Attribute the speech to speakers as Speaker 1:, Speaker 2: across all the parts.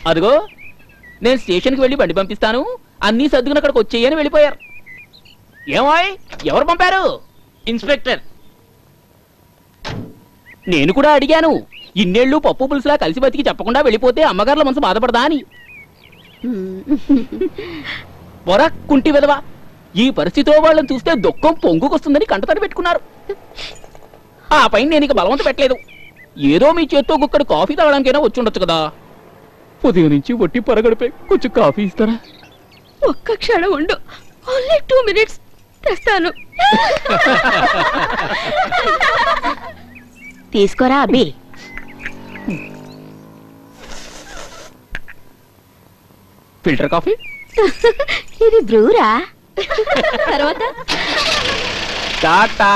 Speaker 1: అదిగో నేను స్టేషన్కి వెళ్ళి బండి పంపిస్తాను, అన్నీ సర్దుకుని అక్కడికి వచ్చేయని వెళ్ళిపోయారు. ఏమాయ్, ఎవరు పంపారు? ఇన్స్పెక్టర్. నేను కూడా అడిగాను, ఇన్నేళ్లు పప్పు పులుసులా కలిసి బతికి చెప్పకుండా వెళ్ళిపోతే అమ్మగారుల మనసు బాధపడదా అని. పొరక్కుంటి విధవా, ఈ పరిస్థితిలో వాళ్ళని చూస్తే దుఃఖం పొంగుకొస్తుందని కంటతడి పెట్టుకున్నారు. ఆ పైన నేను ఇక బలవంత పెట్టలేదు. ఏదో మీ చేత్తో గుక్కడు కాఫీ తాగడానికైనా వచ్చి ఉండొచ్చు కదా. ఉదయం నుంచి వట్టి పరగడిపై కొంచెం కాఫీ ఇస్తారా?
Speaker 2: ఒక్క క్షణం ఉండు, ఓన్లీ 2 minutes తెస్తాను. తీసుకోరా అబ్బి.
Speaker 1: Filter coffee.
Speaker 2: ఇది బ్రూరా. తర్వాత
Speaker 1: tata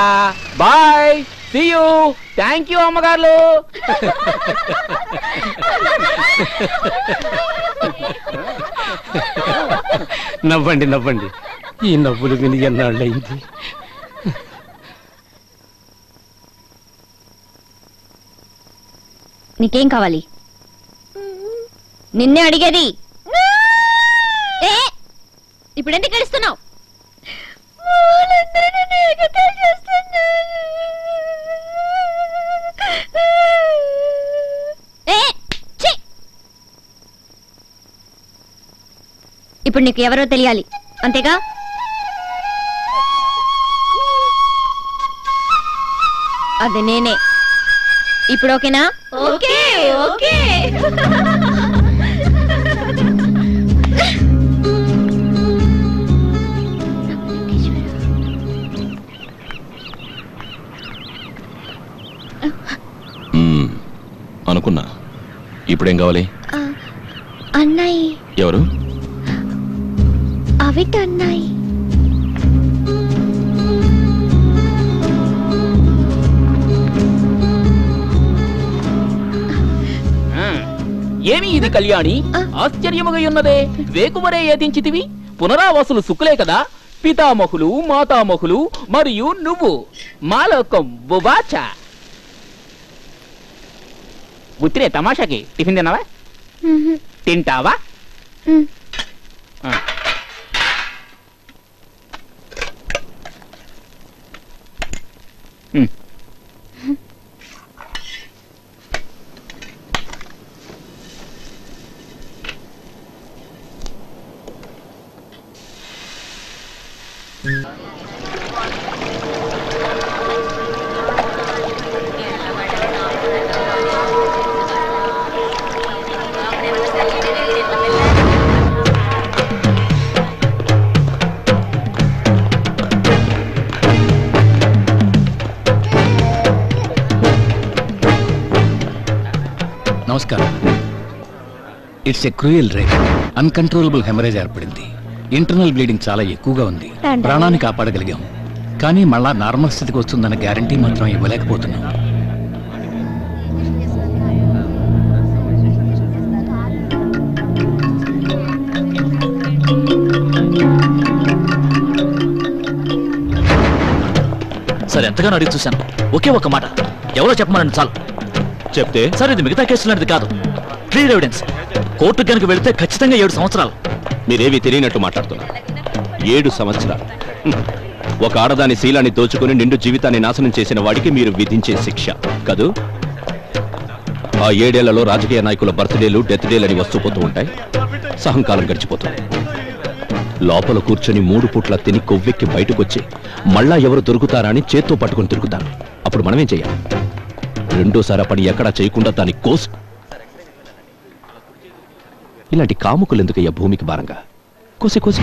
Speaker 1: bye, see you, thank you అమ్మగారు.
Speaker 3: నవ్వండి నవ్వండి, ఈ నవ్వులు విని ఎన్నాళ్ళయింది.
Speaker 2: నీకేం కావాలి? నిన్నే అడిగేది. ఇప్పుడు ఎందుకు గడుస్తున్నావు? ఇప్పుడు నీకు ఎవరో తెలియాలి, అంతేగా? అది నేనే. ఇప్పుడు ఓకేనా? Okay okay.
Speaker 4: అనుకున్నా. ఇప్పుడేం కావాలి?
Speaker 2: అన్నయ్య.
Speaker 4: ఎవరు?
Speaker 2: అవిట్ అన్నయ్య.
Speaker 1: ఏమి ఇది కళ్యాణి, ఆశ్చర్యముగా ఉన్నదే. వేకువరే యతించితివి, పునరావాసులు సుక్కులే కదా. పితామహులు, మాతామహులు మరియు నువ్వు మాలోకం బుబాచ. ఉత్తిరే తమాషాకి టిఫిన్ తిన్నావా? తింటావా?
Speaker 3: నమస్కారం. It's a cruel rape. Uncontrollable haemorrhage ఏర్పడింది. ఇంటర్నల్ బ్లీడింగ్ చాలా ఎక్కువగా ఉంది. ప్రాణాన్ని కాపాడగలిగాం, కానీ మళ్ళా నార్మల్ స్థితికి వస్తుందన్న గ్యారంటీ మాత్రం ఇవ్వలేకపోతున్నాం.
Speaker 5: సార్, ఎంతగానో అడిగి చూశాను, ఒకే ఒక్క మాట ఎవరో చెప్పమనండి చాలు.
Speaker 4: చెప్తే
Speaker 5: సార్, ఇది మిగతా కేసులు లాంటిది కాదు, క్లియర్ ఎవిడెన్స్. కోర్టు కనుక వెళితే ఖచ్చితంగా 7 సంవత్సరాలు.
Speaker 4: మీరేవి తెలియనట్టు మాట్లాడుతున్నారు. 7 సంవత్సరాలు? ఒక ఆడదాని శీలాన్ని దోచుకుని నిండు జీవితాన్ని నాశనం చేసిన వాడికి మీరు విధించే శిక్ష కదూ? ఆ 7 ఏళ్లలో రాజకీయ నాయకుల బర్త్డేలు, డెత్ డేలు అని వస్తూ పోతూ ఉంటాయి. సహంకాలం గడిచిపోతుంది. లోపల కూర్చొని 3 పూట్ల తిని కొవ్వెక్కి బయటకొచ్చి మళ్ళా ఎవరు దొరుకుతారా అని చేత్తో పట్టుకుని తిరుగుతారు. అప్పుడు మనమేం చెయ్యాలి? రెండోసారి పని ఎక్కడా చేయకుండా దాని కోసు. ఇలాంటి కాముకులు ఎందుకయ్యా భూమికి భారంగా? కోసి కోసి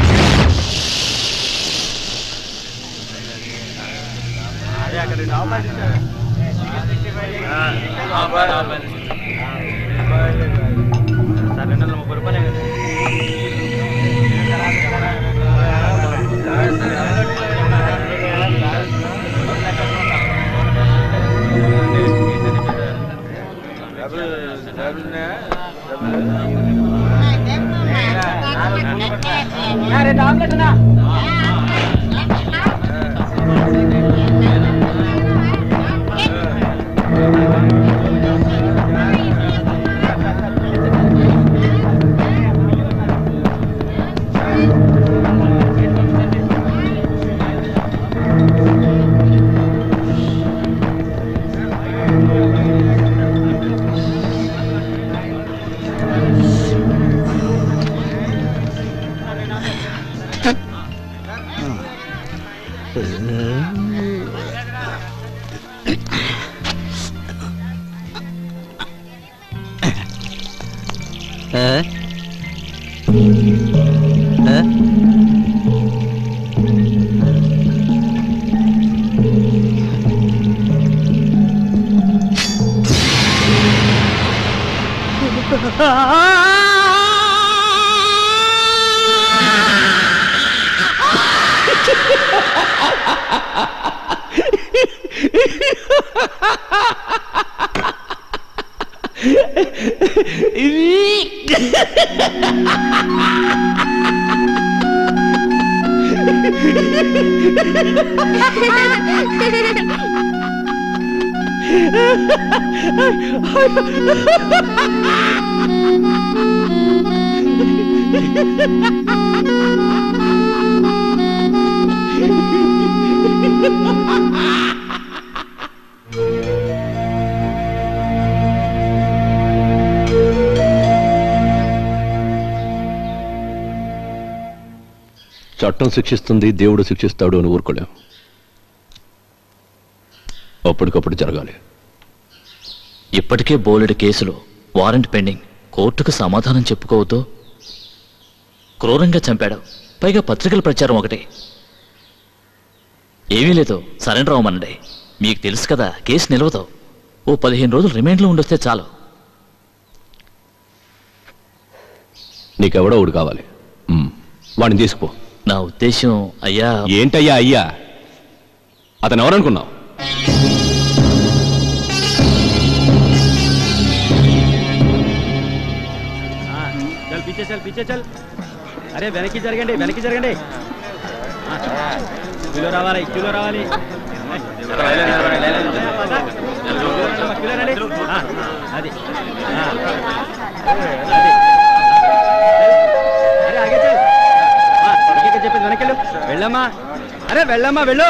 Speaker 4: చట్టం శిక్షిస్తుంది, దేవుడు శిక్షిస్తాడు అని ఊరుకోలేం. అప్పటికప్పుడు జరగాలి.
Speaker 5: ఇప్పటికే బోలెడు కేసులు, వారెంట్ పెండింగ్. కోర్టుకు సమాధానం చెప్పుకోవద్దు. క్రూరంగా చంపాడు, పైగా పత్రికల ప్రచారం ఒకటి. ఏమీ లేదు, సరెండర్ అవ్వమనండి. మీకు తెలుసు కదా, కేసు నిలవదు. ఓ 15 రోజులు రిమైండ్లో ఉండొస్తే చాలు.
Speaker 4: నీకెవడో ఒకడు కావాలి, వాడిని తీసుకుపో.
Speaker 5: నా ఉద్దేశం అయ్యా.
Speaker 4: ఏంటయ్యా అయ్యా? అతను ఎవరనుకున్నావు?
Speaker 6: పీछे चल. అరే వెనక్కి జరగండి, వెనక్కి జరగండి. కిలో రావాలి, కిలో రావాలి. అది అరే ఆగే చల్. చెప్పేది వెనక్కి వెళ్ళు. వెళ్ళమ్మా, అరే వెళ్ళమ్మా, వెళ్ళు.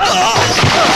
Speaker 7: Oh!